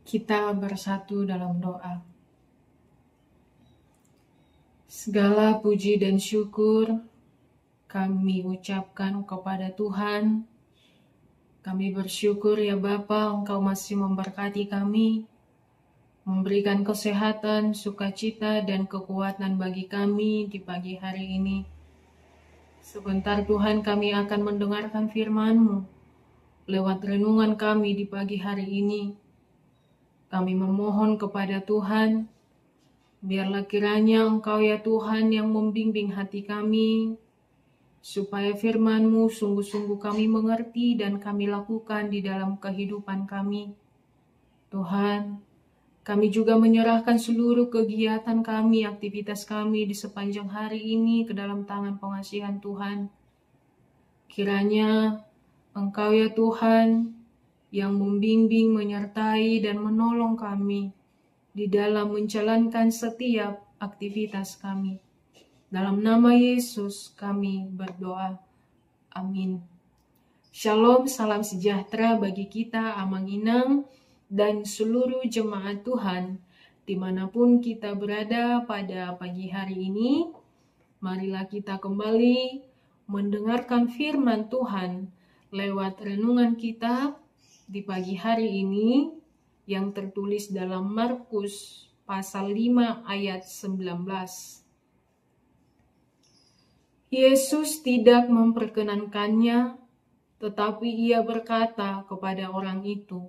Kita bersatu dalam doa. Segala puji dan syukur kami ucapkan kepada Tuhan. Kami bersyukur ya Bapa, Engkau masih memberkati kami, memberikan kesehatan, sukacita, dan kekuatan bagi kami di pagi hari ini. Sebentar Tuhan, kami akan mendengarkan firman-Mu lewat renungan kami di pagi hari ini. Kami memohon kepada Tuhan, biarlah kiranya Engkau ya Tuhan yang membimbing hati kami, supaya firman-Mu sungguh-sungguh kami mengerti dan kami lakukan di dalam kehidupan kami. Tuhan, kami juga menyerahkan seluruh kegiatan kami, aktivitas kami di sepanjang hari ini ke dalam tangan pengasihan Tuhan. Kiranya Engkau ya Tuhan yang membimbing, menyertai, dan menolong kami di dalam menjalankan setiap aktivitas kami. Dalam nama Yesus kami berdoa. Amin. Shalom, salam sejahtera bagi kita Amang Inang dan seluruh jemaat Tuhan dimanapun kita berada pada pagi hari ini. Marilah kita kembali mendengarkan firman Tuhan lewat renungan kita di pagi hari ini yang tertulis dalam Markus pasal 5 ayat 19. Yesus tidak memperkenankannya, tetapi ia berkata kepada orang itu,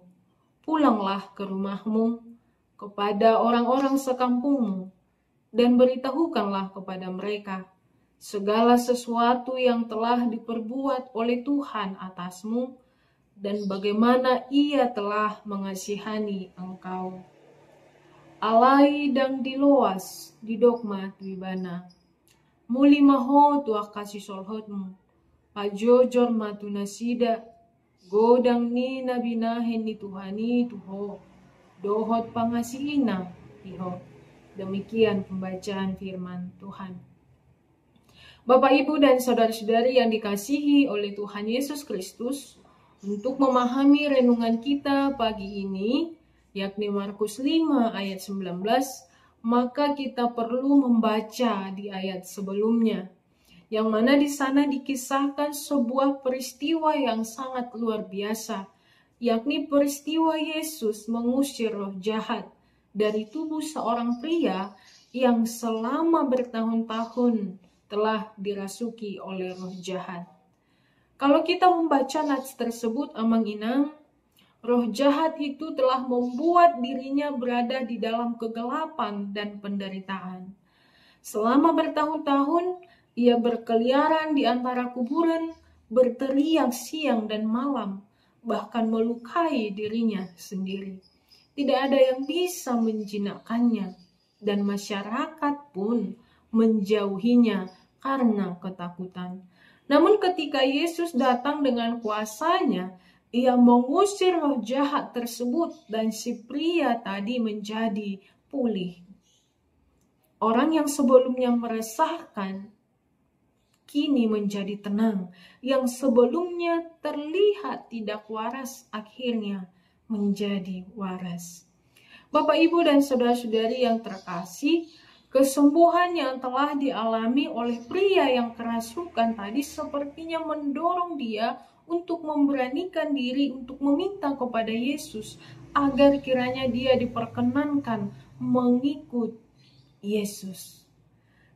"Pulanglah ke rumahmu, kepada orang-orang sekampungmu, dan beritahukanlah kepada mereka segala sesuatu yang telah diperbuat oleh Tuhan atasmu, dan bagaimana ia telah mengasihani engkau. Alai dang diloas di dogma tuibana. Muli maho tuah kasih solhotmu, pajojor matunasida, godang ni nabinahin ni Tuhani tuho, dohot pangasihina iho." Demikian pembacaan firman Tuhan. Bapak, Ibu, dan saudara-saudari yang dikasihi oleh Tuhan Yesus Kristus, untuk memahami renungan kita pagi ini, yakni Markus 5 ayat 19, maka kita perlu membaca di ayat sebelumnya, yang mana di sana dikisahkan sebuah peristiwa yang sangat luar biasa, yakni peristiwa Yesus mengusir roh jahat dari tubuh seorang pria yang selama bertahun-tahun telah dirasuki oleh roh jahat. Kalau kita membaca nats tersebut, Amang Inang, roh jahat itu telah membuat dirinya berada di dalam kegelapan dan penderitaan. Selama bertahun-tahun, ia berkeliaran di antara kuburan, berteriak siang dan malam, bahkan melukai dirinya sendiri. Tidak ada yang bisa menjinakkannya, dan masyarakat pun menjauhinya karena ketakutan. Namun ketika Yesus datang dengan kuasanya, ia mengusir roh jahat tersebut dan si pria tadi menjadi pulih. Orang yang sebelumnya meresahkan, kini menjadi tenang. Yang sebelumnya terlihat tidak waras, akhirnya menjadi waras. Bapak, Ibu, dan saudara-saudari yang terkasih, kesembuhan yang telah dialami oleh pria yang kerasukan tadi sepertinya mendorong dia untuk memberanikan diri untuk meminta kepada Yesus agar kiranya dia diperkenankan mengikut Yesus.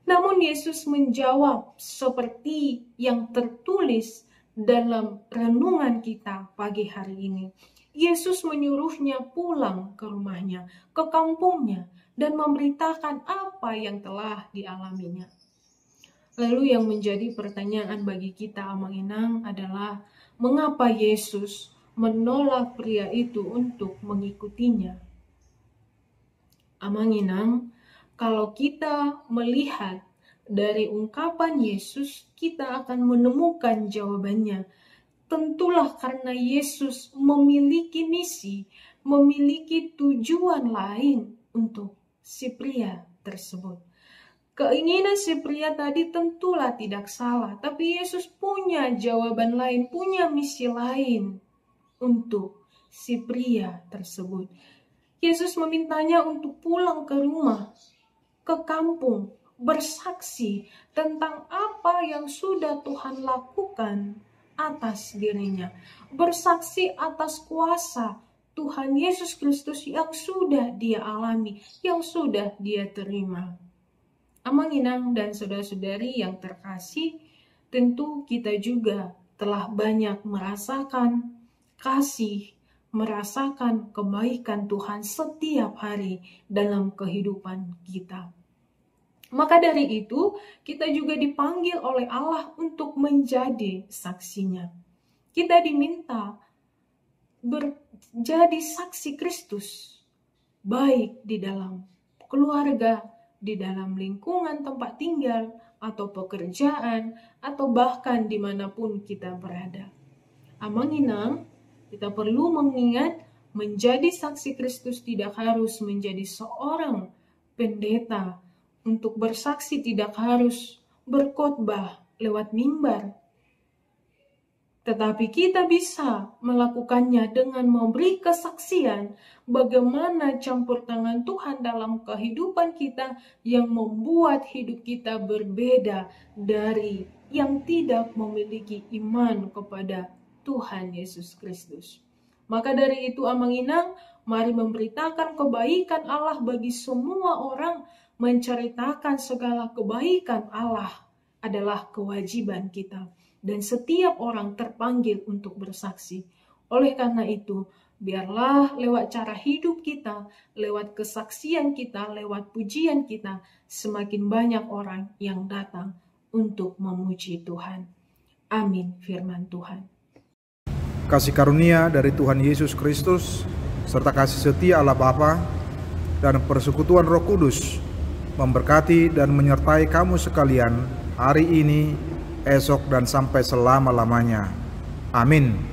Namun Yesus menjawab seperti yang tertulis dalam renungan kita pagi hari ini. Yesus menyuruhnya pulang ke rumahnya, ke kampungnya, dan memberitakan apa yang telah dialaminya. Lalu yang menjadi pertanyaan bagi kita Amang Inang adalah, mengapa Yesus menolak pria itu untuk mengikutinya? Amang Inang, kalau kita melihat dari ungkapan Yesus, kita akan menemukan jawabannya. Tentulah karena Yesus memiliki misi, memiliki tujuan lain untuk si pria tersebut. Keinginan si pria tadi tentulah tidak salah, tapi Yesus punya jawaban lain, punya misi lain untuk si pria tersebut. Yesus memintanya untuk pulang ke rumah, ke kampung, bersaksi tentang apa yang sudah Tuhan lakukan atas dirinya. Bersaksi atas kuasa Tuhan Yesus Kristus yang sudah dia alami, yang sudah dia terima. Amang Inang dan saudara-saudari yang terkasih, tentu kita juga telah banyak merasakan kasih, merasakan kebaikan Tuhan setiap hari dalam kehidupan kita. Maka dari itu, kita juga dipanggil oleh Allah untuk menjadi saksinya. Kita diminta menjadi saksi Kristus, baik di dalam keluarga, di dalam lingkungan tempat tinggal, atau pekerjaan, atau bahkan dimanapun kita berada. Amang Inang, kita perlu mengingat menjadi saksi Kristus tidak harus menjadi seorang pendeta. Untuk bersaksi tidak harus berkhotbah lewat mimbar. Tetapi kita bisa melakukannya dengan memberi kesaksian bagaimana campur tangan Tuhan dalam kehidupan kita yang membuat hidup kita berbeda dari yang tidak memiliki iman kepada Tuhan Yesus Kristus. Maka dari itu Amang Inang, mari memberitakan kebaikan Allah bagi semua orang. Menceritakan segala kebaikan Allah adalah kewajiban kita. Dan setiap orang terpanggil untuk bersaksi. Oleh karena itu, biarlah lewat cara hidup kita, lewat kesaksian kita, lewat pujian kita, semakin banyak orang yang datang untuk memuji Tuhan. Amin, firman Tuhan. Kasih karunia dari Tuhan Yesus Kristus, serta kasih setia Allah Bapa, dan persekutuan Roh Kudus, memberkati dan menyertai kamu sekalian hari ini, esok, dan sampai selama-lamanya. Amin.